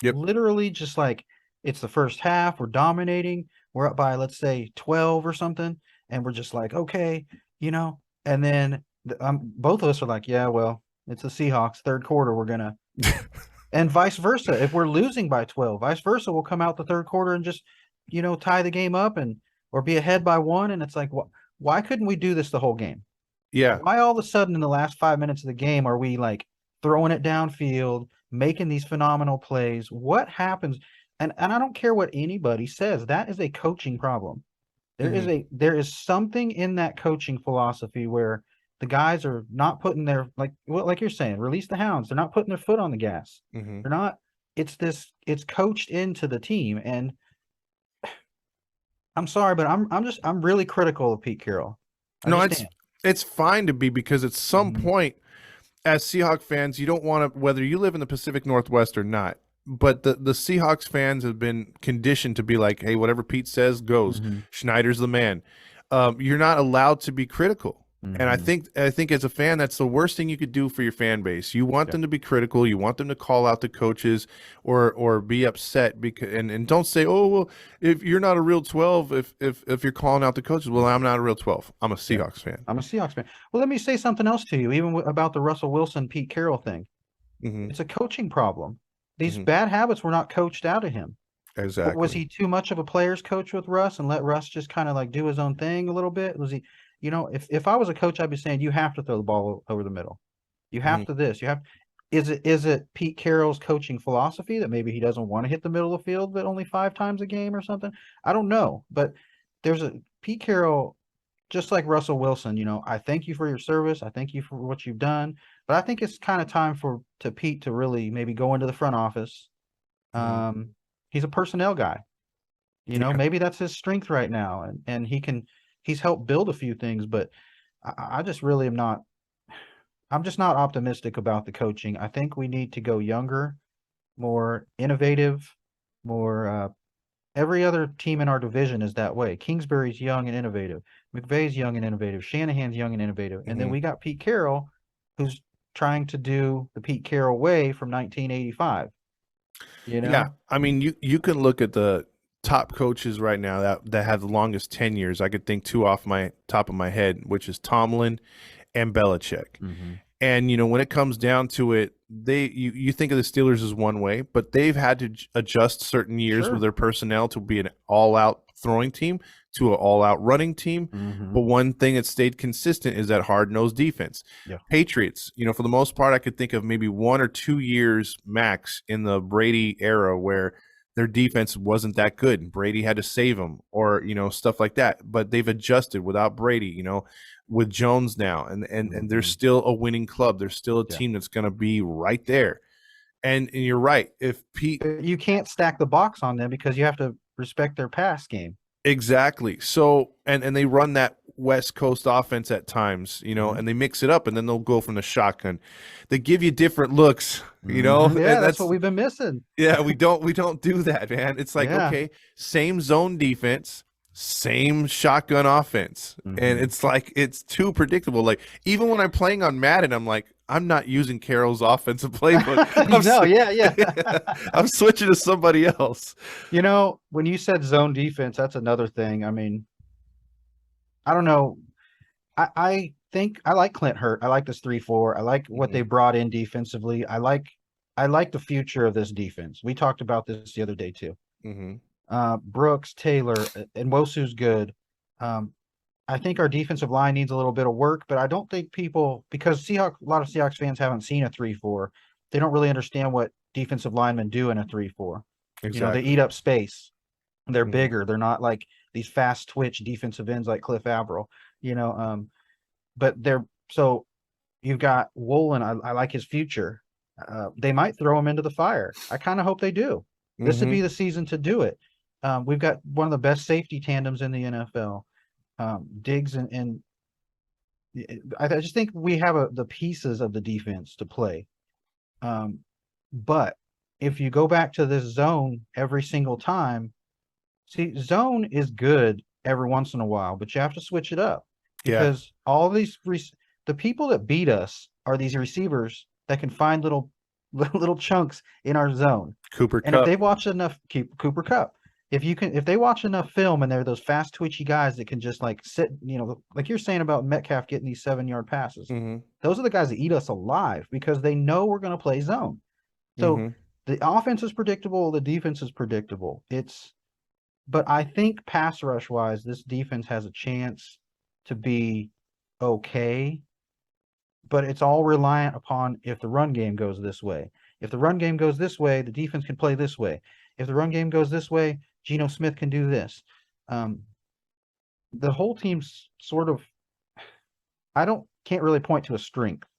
Literally, just like it's the first half, we're dominating. We're up by, let's say, 12 or something, and we're just like, okay, and then both of us are like, yeah, well, it's the Seahawks, 3rd quarter, we're going to – and vice versa. If we're losing by 12, vice versa, we'll come out the 3rd quarter and just, tie the game up or be ahead by 1. And it's like, why couldn't we do this the whole game? Yeah. Why all of a sudden in the last 5 minutes of the game are we, like, throwing it downfield, making these phenomenal plays? What happens? And I don't care what anybody says. That is a coaching problem. There is something in that coaching philosophy where – the guys are not putting their like you're saying, release the hounds. They're not putting their foot on the gas. They're not. It's coached into the team, and I'm sorry, but I'm really critical of Pete Carroll. It's fine to be, because at some point, as Seahawks fans, you don't want to, whether you live in the Pacific Northwest or not, but the Seahawks fans have been conditioned to be like, hey, whatever Pete says goes. Schneider's the man. You're not allowed to be critical. And I think as a fan, that's the worst thing you could do for your fan base. You want them to be critical. You want them to call out the coaches or be upset because and don't say, oh, well, if you're not a real 12, if you're calling out the coaches, well, I'm not a real 12. I'm a Seahawks fan. I'm a Seahawks fan. Well, let me say something else to you, even about the Russell Wilson, Pete Carroll thing. It's a coaching problem. These bad habits were not coached out of him. Exactly. Was he too much of a player's coach with Russ and let Russ just kind of like do his own thing a little bit? Was he? If I was a coach, I'd be saying you have to throw the ball over the middle. You have to this. You have. Is it Pete Carroll's coaching philosophy that maybe he doesn't want to hit the middle of the field, but only 5 times a game or something? I don't know, but there's a Pete Carroll, just like Russell Wilson. I thank you for your service. I thank you for what you've done, but I think it's kind of time to Pete to really maybe go into the front office. He's a personnel guy. Maybe that's his strength right now, and he's helped build a few things, but I just really am not. I'm just not optimistic about the coaching. I think we need to go younger, more innovative, Every other team in our division is that way. Kingsbury's young and innovative. McVay's young and innovative. Shanahan's young and innovative. And then we got Pete Carroll, who's trying to do the Pete Carroll way from 1985. Yeah, I mean, you can look at the top coaches right now that have the longest tenures. I could think two off my top of my head, which is Tomlin and Belichick. And when it comes down to it, you think of the Steelers as one way, but they've had to adjust certain years with their personnel to be an all-out throwing team to an all-out running team. But one thing that stayed consistent is that hard-nosed defense. Patriots, for the most part, I could think of maybe 1 or 2 years max in the Brady era where their defense wasn't that good and Brady had to save them or, stuff like that. But they've adjusted without Brady, with Jones now, and they're still a winning club. They're still a team that's going to be right there. And you're right. If Pete, you can't stack the box on them because you have to respect their pass game. Exactly. So, and they run that West Coast offense at times, and they mix it up, and then they'll go from the shotgun. They give you different looks, Yeah, that's what we've been missing. Yeah, we don't do that, man. It's like, okay, same zone defense, same shotgun offense. And it's like, it's too predictable. Like, even when I'm playing on Madden, I'm like, I'm not using Carroll's offensive playbook. I'm switching to somebody else. When you said zone defense, that's another thing. I mean, I don't know. I think I like Clint Hurt. I like this 3-4. I like what they brought in defensively. I like the future of this defense. We talked about this the other day too. Brooks, Taylor, and Wosu's good. I think our defensive line needs a little bit of work, but I don't think because a lot of Seahawks fans haven't seen a 3-4, they don't really understand what defensive linemen do in a 3-4. They eat up space. They're bigger. They're not like these fast twitch defensive ends like Cliff Avril, but so you've got Woolen. I like his future. They might throw him into the fire. I kind of hope they do. This would be the season to do it. We've got one of the best safety tandems in the NFL. Diggs and I just think we have the pieces of the defense to play. But if you go back to this zone every single time, see, zone is good every once in a while, but you have to switch it up because all these the people that beat us are these receivers that can find little chunks in our zone. Cooper and Kupp. If they've watched enough, Cooper Kupp. If they watch enough film and they're those fast twitchy guys that can just like sit, like you're saying about Metcalf getting these 7-yard passes, those are the guys that eat us alive because they know we're going to play zone. So the offense is predictable, the defense is predictable. But I think pass rush wise, this defense has a chance to be okay, but it's all reliant upon if the run game goes this way. If the run game goes this way, the defense can play this way. If the run game goes this way, Geno Smith can do this. The whole team's sort of, can't really point to a strength.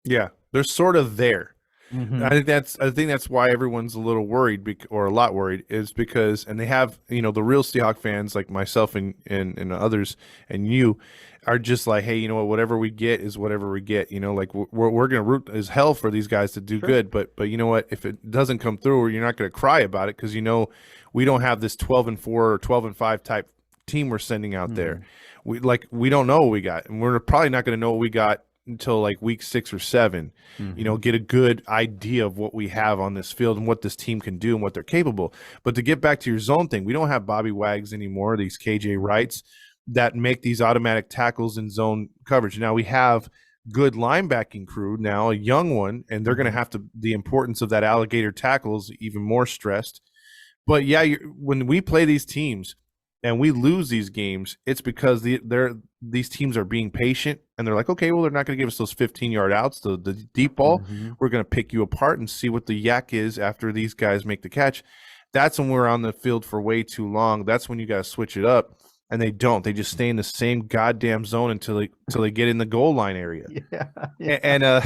Yeah, they're sort of there. I think that's why everyone's a little worried or a lot worried is because, and they have, the real Seahawks fans like myself and others and you are just like, hey, whatever we get is whatever we get. Like we're going to root as hell for these guys to do good. But you know what? If it doesn't come through, you're not going to cry about it because we don't have this 12-4 or 12-5 type team we're sending out there. We don't know what we got, and we're probably not going to know what we got until like week 6 or 7, get a good idea of what we have on this field and what this team can do and what they're capable. But to get back to your zone thing, we don't have Bobby Wags anymore, these KJ Wrights that make these automatic tackles in zone coverage. Now we have good linebacking crew now, a young one, and they're going to have the importance of that alligator tackle is even more stressed. But yeah, when we play these teams and we lose these games, it's because these teams are being patient and they're like, okay, well, they're not going to give us those 15-yard outs, the deep ball. We're going to pick you apart and see what the yak is after these guys make the catch. That's when we're on the field for way too long. That's when you got to switch it up. And they don't. They just stay in the same goddamn zone until they get in the goal line area. And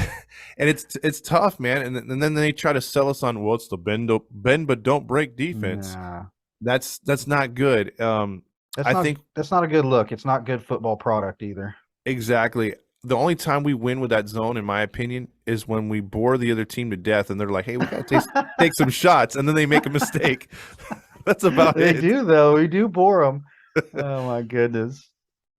it's tough, man. And then they try to sell us on, well, it's the bend but don't break defense. Nah. That's not good. That's not a good look. It's not good football product either. Exactly. the only time we win with that zone, in my opinion, is when we bore the other team to death, and they're like, "Hey, we got to take some shots," and then they make a mistake. That's about They it. do though. We do bore them. Oh my goodness.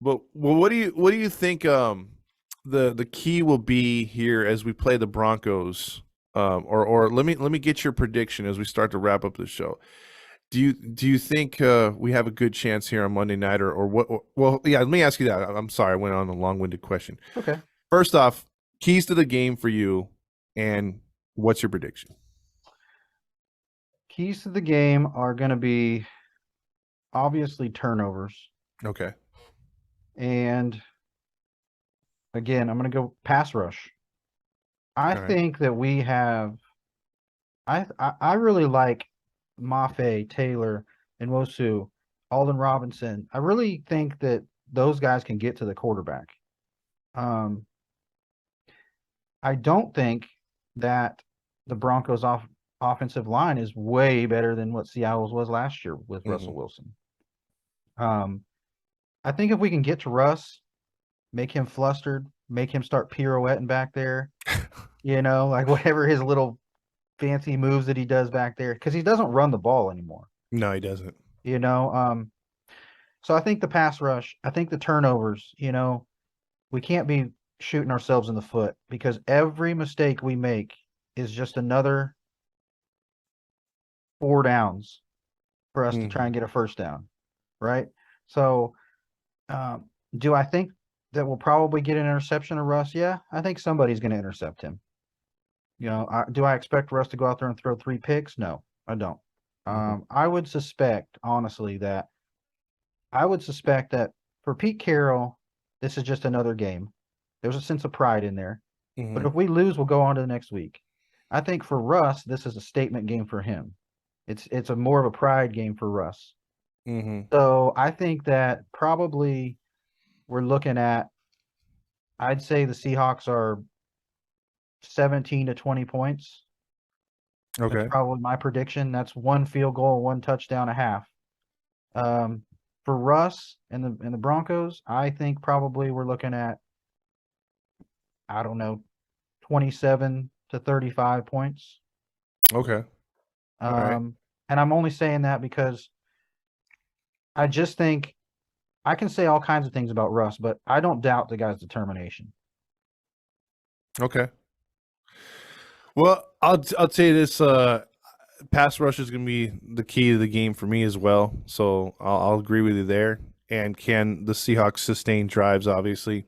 But what do you think? The key will be here as we play the Broncos. Or let me get your prediction as we start to wrap up the show. Do you think we have a good chance here on Monday night, or what? Well, yeah. Let me ask you that. I'm sorry, I went on a long-winded question. Okay. First off, keys to the game for you, and what's your prediction? Keys to the game are going to be obviously turnovers. Okay. And again, I'm going to go pass rush. I All right. think that we have. I really like Mafe, Taylor, and Wosu, Alden Robinson. I really think that those guys can get to the quarterback. I don't think that the Broncos offensive line is way better than what Seattle's was last year with Russell Wilson. I think if we can get to Russ, make him flustered, make him start pirouetting back there, like whatever his little fancy moves that he does back there, because he doesn't run the ball anymore. No, he doesn't. So I think the pass rush, I think the turnovers, we can't be shooting ourselves in the foot, because every mistake we make is just another 4 downs for us to try and get a first down, right? So do I think that we'll probably get an interception of Russ? Yeah, I think somebody's going to intercept him. Do I expect Russ to go out there and throw 3 picks? No, I don't. I would suspect, honestly, that for Pete Carroll, this is just another game. There's a sense of pride in there. But if we lose, we'll go on to the next week. I think for Russ, this is a statement game for him. It's a more of a pride game for Russ. So I think that probably we're looking at, I'd say the Seahawks are 17 to 20 points. Okay. That's probably my prediction. That's 1 field goal, 1 touchdown, a half. For Russ and the Broncos, I think probably we're looking at, I don't know, 27 to 35 points. Okay. All right. And I'm only saying that because I just think I can say all kinds of things about Russ, but I don't doubt the guy's determination. Okay. Well, I'll tell you this. Pass rush is going to be the key to the game for me as well. So I'll agree with you there. And can the Seahawks sustain drives? Obviously,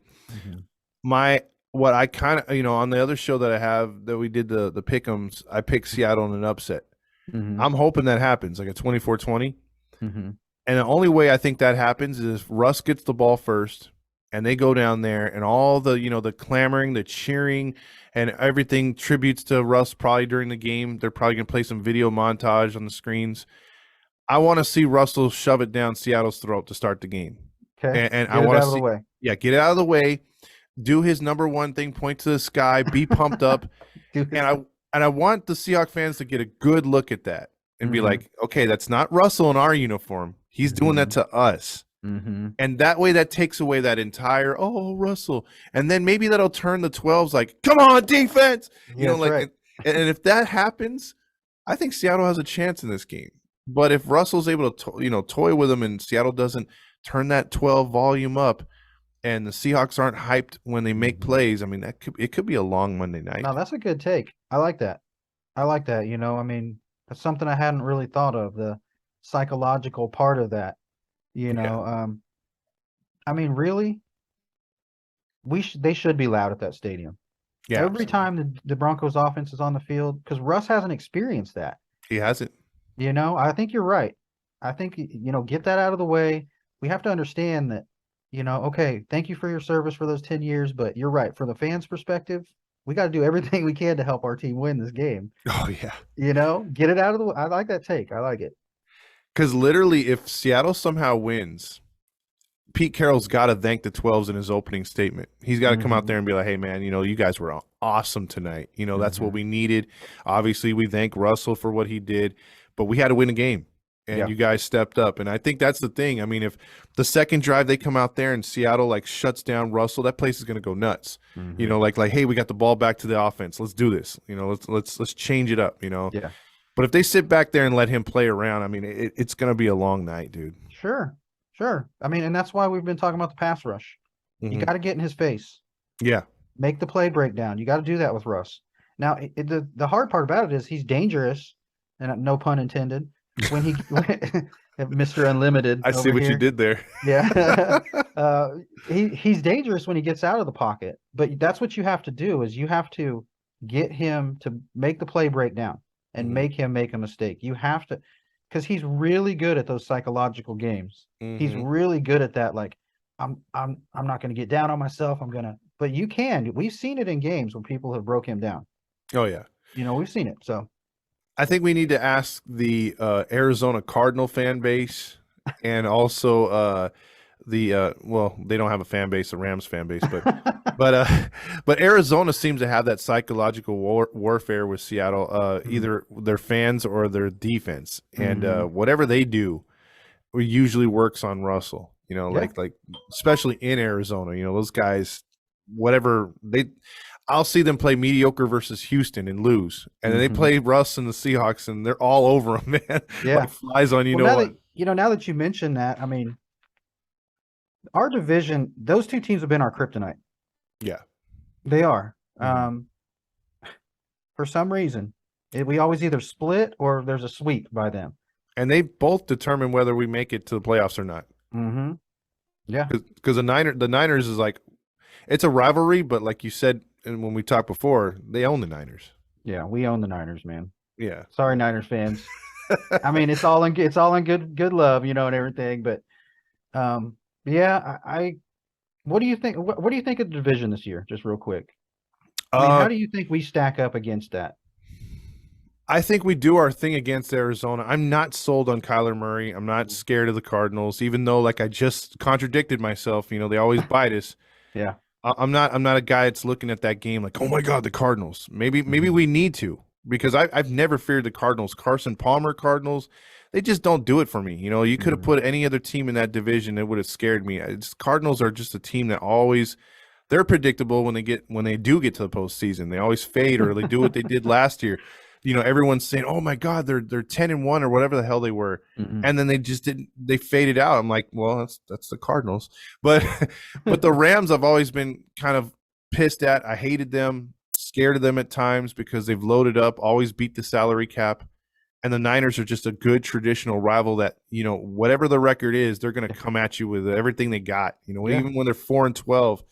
what I kind of on the other show that I have that we did the pick'ems, I picked Seattle in an upset. I'm hoping that happens, like a 24-20. And the only way I think that happens is if Russ gets the ball first, and they go down there, and all the the clamoring, the cheering, and everything tributes to Russ probably during the game. They're probably going to play some video montage on the screens. I want to see Russell shove it down Seattle's throat to start the game. Okay, and I want to see, get it out of the way, do his number one thing, point to the sky, be pumped up, and I want the Seahawks fans to get a good look at that and be like, okay, that's not Russell in our uniform. He's doing that to us. And that way that takes away that entire, oh, Russell. And then maybe that'll turn the 12s like, come on, defense. Right. And if that happens, I think Seattle has a chance in this game. But if Russell's able to, toy with them and Seattle doesn't turn that 12 volume up and the Seahawks aren't hyped when they make plays, I mean, it could be a long Monday night. No, that's a good take. I like that. That's something I hadn't really thought of, the psychological part of that. Really, they should be loud at that stadium. Yeah, every time the Broncos offense is on the field, because Russ hasn't experienced that. He hasn't. I think you're right. I think get that out of the way. We have to understand that, okay, thank you for your service for those 10 years, but you're right. From the fans' perspective, we got to do everything we can to help our team win this game. Oh yeah. Get it out of the way. I like that take. I like it. Because literally, if Seattle somehow wins, Pete Carroll's got to thank the 12s in his opening statement. He's got to come out there and be like, hey, man, you guys were awesome tonight. That's what we needed. Obviously, we thank Russell for what he did, but we had to win a game. and you guys stepped up. And I think that's the thing. I mean, if the second drive they come out there and Seattle like shuts down Russell, that place is going to go nuts. You know, like hey, we got the ball back to the offense. Let's do this. You know, let's change it up. You know. Yeah. But if they sit back there and let him play around, I mean, it's going to be a long night, dude. Sure. I mean, and that's why we've been talking about the pass rush. You got to get in his face. Yeah. Make the play breakdown. You got to do that with Russ. Now, the hard part about it is he's dangerous, and no pun intended. When he, Mr. Unlimited. I see what you did there. Yeah, he's dangerous when he gets out of the pocket. But that's what you have to do is you have to get him to make the play breakdown and make him make a mistake. You have to, because he's really good at those psychological games. He's really good at that. Like, I'm not going to get down on myself. But you can. We've seen it in games when people have broke him down. Oh yeah. You know, we've seen it. So I think we need to ask the Arizona Cardinal fan base and also well, they don't have a fan base, the Rams fan base, but but Arizona seems to have that psychological warfare with Seattle, either their fans or their defense, and whatever they do usually works on Russell. You know, like especially in Arizona, you know, those guys, whatever I'll see them play mediocre versus Houston and lose, and then they play Russ and the Seahawks, and they're all over them, man. Yeah, like flies on know what. Now that you mention that, I mean, our division, those two teams have been our kryptonite. Yeah, they are. For some reason, we always either split or there's a sweep by them, and they both determine whether we make it to the playoffs or not. Yeah, because the Niners is like, it's a rivalry, but like you said, and when we talked before, they own the Niners. Yeah, we own the Niners, man. Yeah. Sorry, Niners fans. I mean, it's all in good love, you know, and everything. But, yeah, what do you think? What do you think of the division this year? Just real quick. I mean, how do you think we stack up against that? I think we do our thing against Arizona. I'm not sold on Kyler Murray. I'm not scared of the Cardinals, even though, like I just contradicted myself. You know, they always bite us. Yeah. I'm not a guy that's looking at that game like, oh my God, the Cardinals. Maybe we need to, because I've never feared the Cardinals. Carson Palmer Cardinals, they just don't do it for me. You know, you could have put any other team in that division, it would have scared me. Cardinals are just a team that always, they're predictable when they do get to the postseason. They always fade, or they do what they did last year. You know, everyone's saying, "Oh my God, they're 10-1 or whatever the hell they were," and then they just didn't. They faded out. I'm like, well, that's the Cardinals, but the Rams I've always been kind of pissed at. I hated them, scared of them at times because they've loaded up, always beat the salary cap, and the Niners are just a good traditional rival that, you know, whatever the record is, they're going to come at you with everything they got. You know, even when they're 4-12,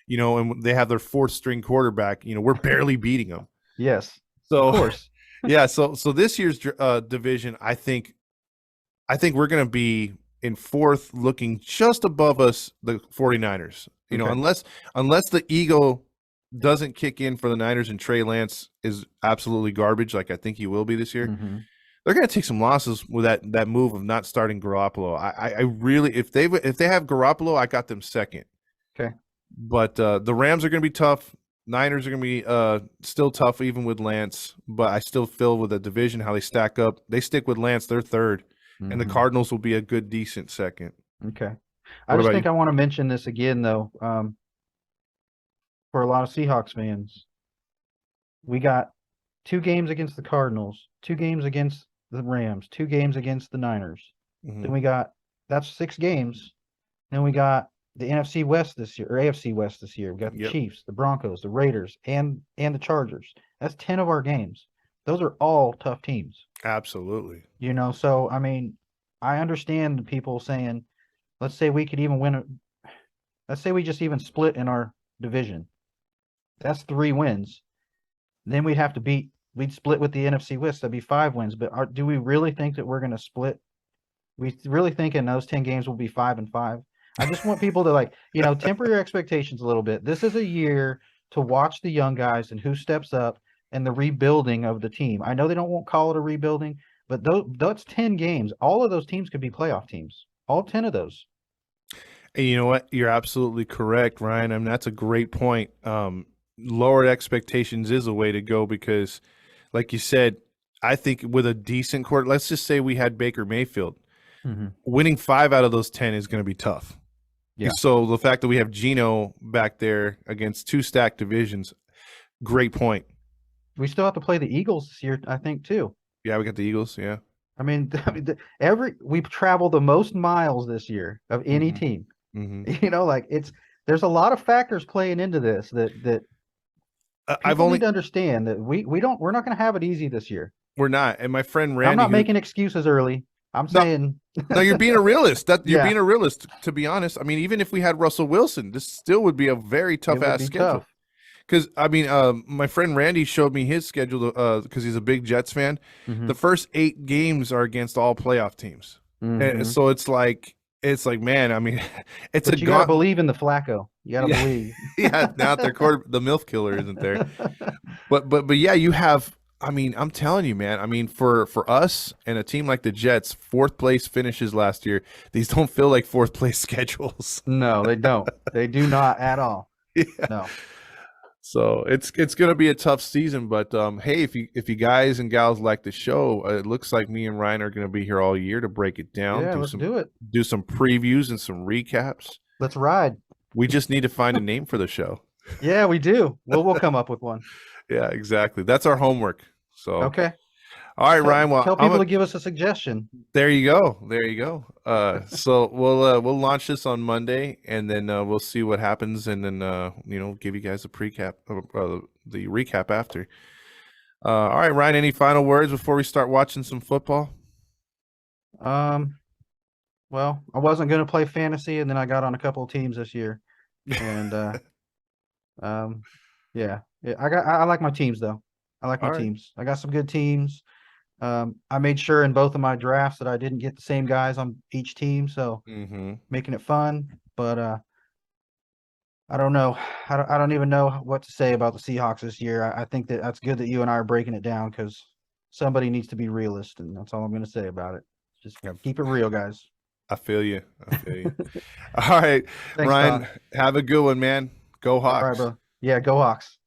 you know, and they have their fourth string quarterback, you know, we're barely beating them. Yes, so of course. Yeah, so this year's division, I think we're going to be in fourth, looking just above us, the 49ers. You know, unless the ego doesn't kick in for the Niners and Trey Lance is absolutely garbage, like I think he will be this year. They're going to take some losses with that move of not starting Garoppolo. I really, if they have Garoppolo, I got them second. Okay, but the Rams are going to be tough. Niners are going to be still tough even with Lance, but I still feel with the division how they stack up. They stick with Lance, they're third, and the Cardinals will be a good, decent second. Okay. I just think I want to mention this again, though, for a lot of Seahawks fans. We got 2 games against the Cardinals, 2 games against the Rams, 2 games against the Niners. Then that's 6 games. Then we got the NFC West this year, or AFC West this year. We got the Chiefs, the Broncos, the Raiders, and the Chargers. That's 10 of our games. Those are all tough teams. Absolutely. You know, so I mean, I understand the people saying, let's say we could even let's say we just even split in our division. That's 3 wins. Then we'd split with the NFC West. That'd be 5 wins. But do we really think that we're going to split? We really think in those 10 games will be 5-5? I just want people to, like, you know, temper your expectations a little bit. This is a year to watch the young guys and who steps up and the rebuilding of the team. I know they don't want to call it a rebuilding, but that's 10 games. All of those teams could be playoff teams. All 10 of those. And you know what? You're absolutely correct, Ryan. I mean, that's a great point. Lowered expectations is a way to go because, like you said, I think with a decent quarter, let's just say we had Baker Mayfield, Mm-hmm. winning 5 out of those 10 is going to be tough. Yeah. So the fact that we have Geno back there against 2 stacked divisions, great point. We still have to play the Eagles this year, I think, too. Yeah, we got the Eagles. Yeah. I mean, we've traveled the most miles this year of any team. Mm-hmm. You know, like there's a lot of factors playing into this that people need to understand that we're not going to have it easy this year. We're not. And my friend Randy, I'm not making excuses early. I'm saying no, you're being a realist. You're Yeah. being a realist, to be honest. I mean, even if we had Russell Wilson, this still would be a very tough ass schedule. tough. Because I mean, my friend Randy showed me his schedule because he's a big Jets fan. Mhm. The first 8 games are against all playoff teams, and Mhm. so it's like, man. I mean, it's But you gotta believe in the Flacco. You gotta believe. Yeah, now their the MILF killer isn't there. But yeah, you have. I mean, I'm telling you, man. I mean, for us and a team like the Jets, 4th place finishes last year. These don't feel like 4th place schedules. No, they don't. They do not at all. Yeah. No. So it's gonna be a tough season, but hey, if you guys and gals like the show, it looks like me and Ryan are gonna be here all year to break it down. Yeah, let's do it. Do some previews and some recaps. Let's ride. We just need to find a name for the show. Yeah, we do. We'll come up with one. Yeah, exactly. That's our homework. So Okay. all right, Ryan. Well, tell people to give us a suggestion. there you go. There you go. So we'll launch this on Monday, and then we'll see what happens, and then give you guys a the recap after. All right, Ryan. Any final words before we start watching some football? Well, I wasn't going to play fantasy, and then I got on a couple of teams this year, and yeah. I like my teams though. I like my All right. teams. I got some good teams. I made sure in both of my drafts that I didn't get the same guys on each team, so making it fun. But I don't know. I don't even know what to say about the Seahawks this year. I think that's good that you and I are breaking it down because somebody needs to be realist, and that's all I'm going to say about it. Just keep it real, guys. I feel you. All right, Thanks, Ryan. Todd. Have a good one, man. Go Hawks. All right, bro. Yeah, go Hawks.